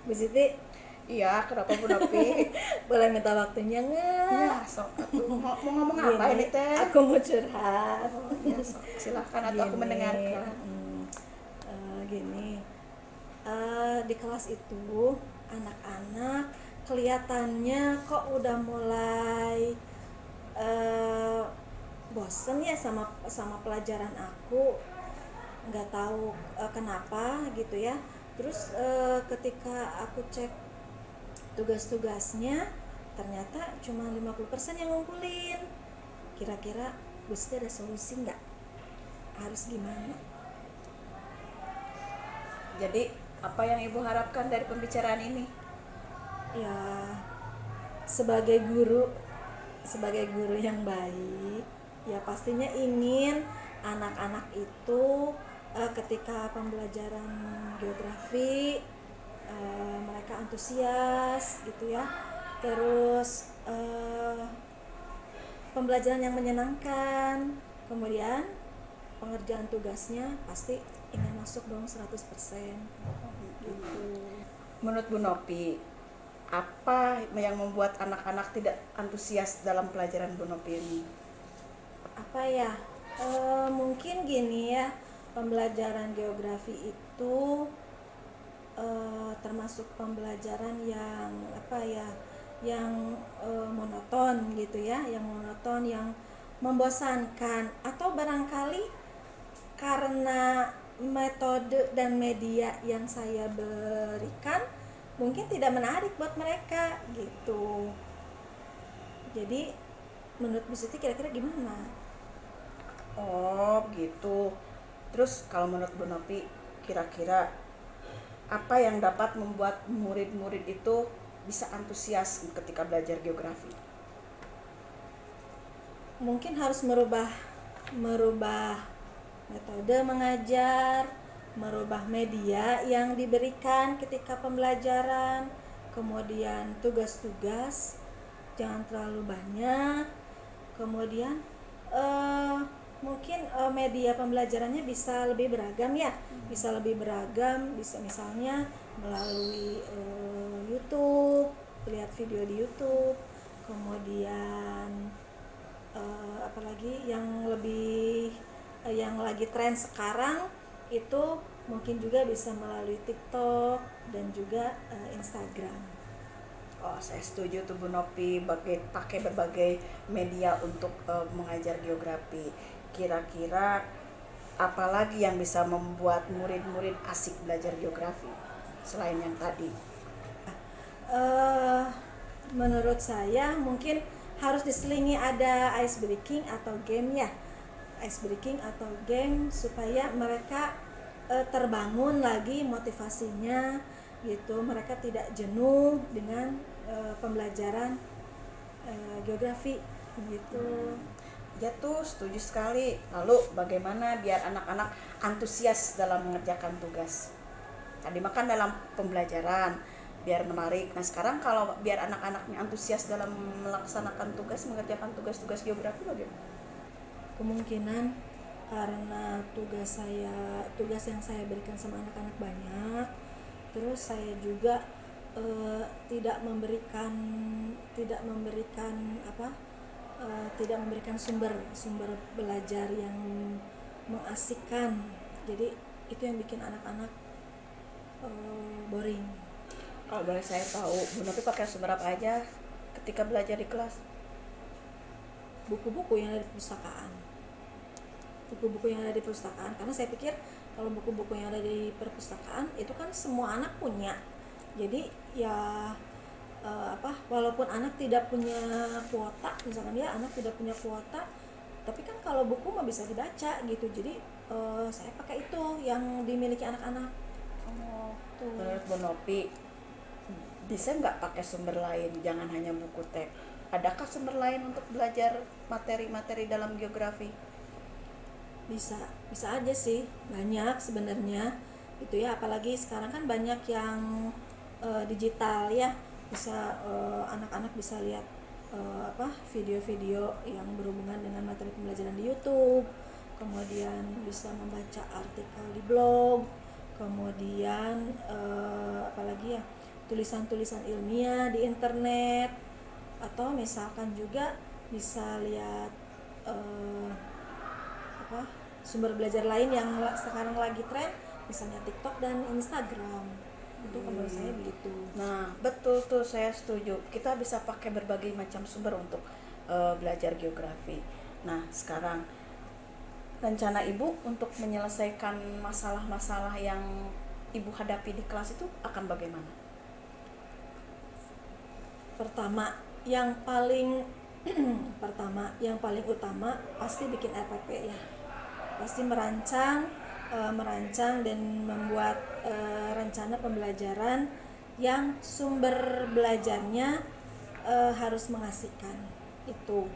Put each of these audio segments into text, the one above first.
Bu Siti, Iya, kenapa Bu Nopi? boleh minta waktunya nggak? Iya, sok atuh. Mau ngomong apa Gini, ini teh? aku mau curhat. Oh, iya, sok. Silahkan atau aku Gini, mendengarkan. gini. Di kelas itu anak-anak kelihatannya kok udah mulai eh, bosen ya sama pelajaran aku. Nggak tahu kenapa gitu ya. Terus ketika aku cek tugas-tugasnya ternyata cuma 50% yang ngumpulin. Kira-kira Gusti ada solusi nggak? Harus gimana? Jadi, apa yang Ibu harapkan dari pembicaraan ini? Ya, sebagai guru yang baik, ya pastinya ingin anak-anak itu ketika pembelajaran geografi mereka antusias gitu ya. Terus pembelajaran yang menyenangkan, kemudian pengerjaan tugasnya pasti ingin masuk dong 100% gitu. Menurut Bu Nopi, apa yang membuat anak-anak tidak antusias dalam pelajaran Bu Nopi ini? Apa ya, mungkin gini ya, pembelajaran geografi itu termasuk pembelajaran yang apa ya, yang monoton gitu ya, yang monoton, yang membosankan, atau barangkali karena metode dan media yang saya berikan mungkin tidak menarik buat mereka gitu. Jadi menurut Bu Siti kira-kira gimana? Oh, gitu. Terus kalau menurut Bu Nopi, kira-kira apa yang dapat membuat murid-murid itu bisa antusias ketika belajar geografi? Mungkin harus merubah metode mengajar, merubah media yang diberikan ketika pembelajaran, kemudian tugas-tugas jangan terlalu banyak, kemudian mungkin media pembelajarannya bisa lebih beragam ya, bisa lebih beragam, bisa misalnya melalui YouTube, lihat video di YouTube, kemudian apalagi yang lagi tren sekarang itu mungkin juga bisa melalui TikTok dan juga Instagram. Oh, saya setuju tuh Bu Nopi pakai berbagai media untuk mengajar geografi. Kira-kira apalagi yang bisa membuat murid-murid asik belajar geografi selain yang tadi? Eh, Menurut saya mungkin harus diselingi ada ice breaking atau game ya, ice breaking atau game supaya mereka terbangun lagi motivasinya gitu, mereka tidak jenuh dengan pembelajaran geografi gitu. Ya tuh, setuju sekali. Lalu bagaimana biar anak-anak antusias dalam mengerjakan tugas? Tadi makan dalam pembelajaran biar menarik. Nah, sekarang kalau biar anak-anaknya antusias dalam melaksanakan tugas, mengerjakan tugas-tugas geografi bagaimana? Kemungkinan karena tugas yang saya berikan sama anak-anak banyak, terus saya juga tidak memberikan apa tidak memberikan sumber belajar yang mengasihkan, jadi itu yang bikin anak-anak boring. Kalau boleh saya tahu, Bu Nopi pakai sumber apa aja ketika belajar di kelas? Buku-buku yang ada di perpustakaan, karena saya pikir kalau buku-buku yang ada di perpustakaan itu kan semua anak punya, jadi ya walaupun anak tidak punya kuota, misalkan ya anak tidak punya kuota, tapi kan kalau buku mah bisa dibaca gitu, jadi saya pakai itu yang dimiliki anak-anak. Oh, Tuh. menurut Bu Nopi, bisa nggak pakai sumber lain, jangan hanya buku teks? Adakah sumber lain untuk belajar materi-materi dalam geografi? Bisa aja sih, banyak sebenarnya itu ya, apalagi sekarang kan banyak yang digital ya, bisa anak-anak bisa lihat video-video yang berhubungan dengan materi pembelajaran di YouTube, kemudian bisa membaca artikel di blog, kemudian apalagi ya, tulisan-tulisan ilmiah di internet, atau misalkan juga bisa lihat sumber belajar lain yang sekarang lagi tren, misalnya TikTok dan Instagram. Itu menurut saya begitu. Nah, betul tuh, saya setuju. Kita bisa pakai berbagai macam sumber untuk belajar geografi. Nah, sekarang rencana Ibu untuk menyelesaikan masalah-masalah yang Ibu hadapi di kelas itu akan bagaimana? Pertama, yang paling utama pasti bikin RPP ya. Pasti merancang dan membuat rencana pembelajaran yang sumber belajarnya harus mengasihkan. Itu.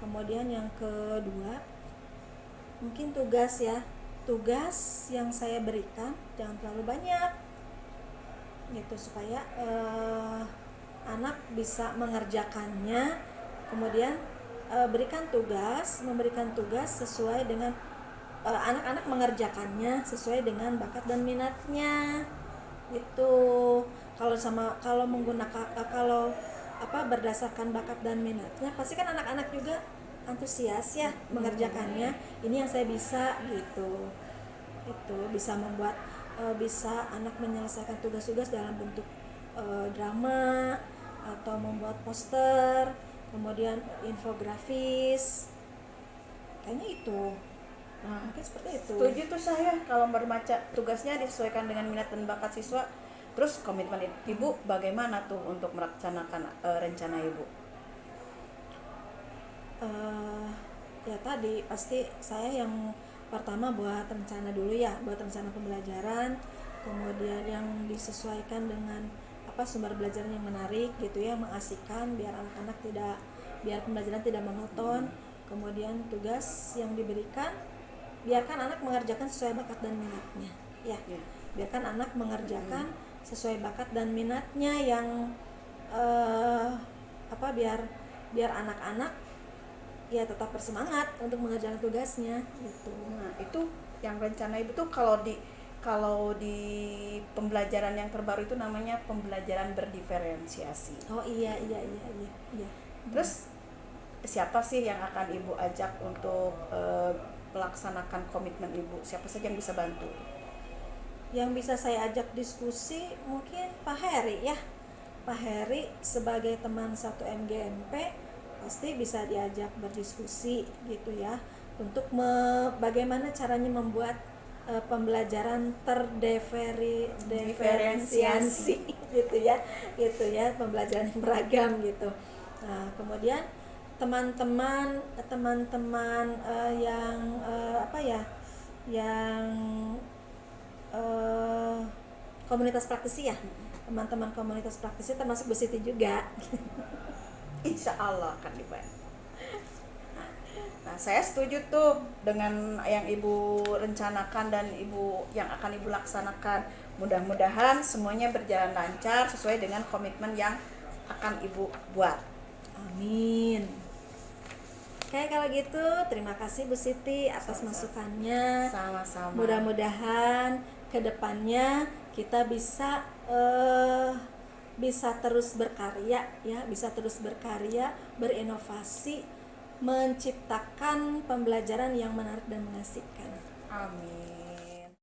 Kemudian yang kedua, mungkin tugas ya. Tugas yang saya berikan jangan terlalu banyak. Gitu supaya anak bisa mengerjakannya. Kemudian memberikan tugas sesuai dengan anak-anak mengerjakannya sesuai dengan bakat dan minatnya. Itu kalau menggunakan berdasarkan bakat dan minatnya, pasti kan anak-anak juga antusias ya mengerjakannya. Ini yang saya bisa gitu. Itu bisa membuat bisa anak menyelesaikan tugas-tugas dalam bentuk drama atau membuat poster, kemudian infografis, kayaknya itu. Nah, Mungkin seperti itu. setuju tuh saya, kalau berbaca tugasnya disesuaikan dengan minat dan bakat siswa. Terus komitmen Ibu bagaimana tuh untuk melaksanakan rencana Ibu? Ya tadi pasti saya yang pertama buat rencana dulu ya, buat rencana pembelajaran, kemudian yang disesuaikan dengan sumber belajar yang menarik gitu ya, mengasihkan biar pembelajaran tidak monoton. Kemudian tugas yang diberikan, biarkan anak mengerjakan sesuai bakat dan minatnya ya. Biarkan anak mengerjakan sesuai bakat dan minatnya yang biar anak-anak ya tetap bersemangat untuk mengerjakan tugasnya gitu. Nah, itu yang rencana Ibu tuh kalau di pembelajaran yang terbaru itu namanya pembelajaran berdiferensiasi. Oh iya. Terus siapa sih yang akan Ibu ajak untuk melaksanakan komitmen Ibu? Siapa saja yang bisa bantu? Yang bisa saya ajak diskusi mungkin Pak Heri ya. Pak Heri sebagai teman 1 MGMP pasti bisa diajak berdiskusi gitu ya, untuk bagaimana caranya membuat pembelajaran terdiferensiasi gitu ya, pembelajaran yang beragam gitu. Nah, kemudian teman-teman yang komunitas praktisi ya, teman-teman komunitas praktisi termasuk Bu Siti juga. Insya Allah akan dibantu. Nah, saya setuju tuh dengan yang Ibu rencanakan dan yang akan Ibu laksanakan. Mudah-mudahan semuanya berjalan lancar sesuai dengan komitmen yang akan Ibu buat. Amin. Oke, kalau gitu terima kasih Bu Siti atas masukannya. Sama-sama. Mudah-mudahan kedepannya kita bisa terus berkarya ya, berinovasi, menciptakan pembelajaran yang menarik dan mengasihkan. Amin.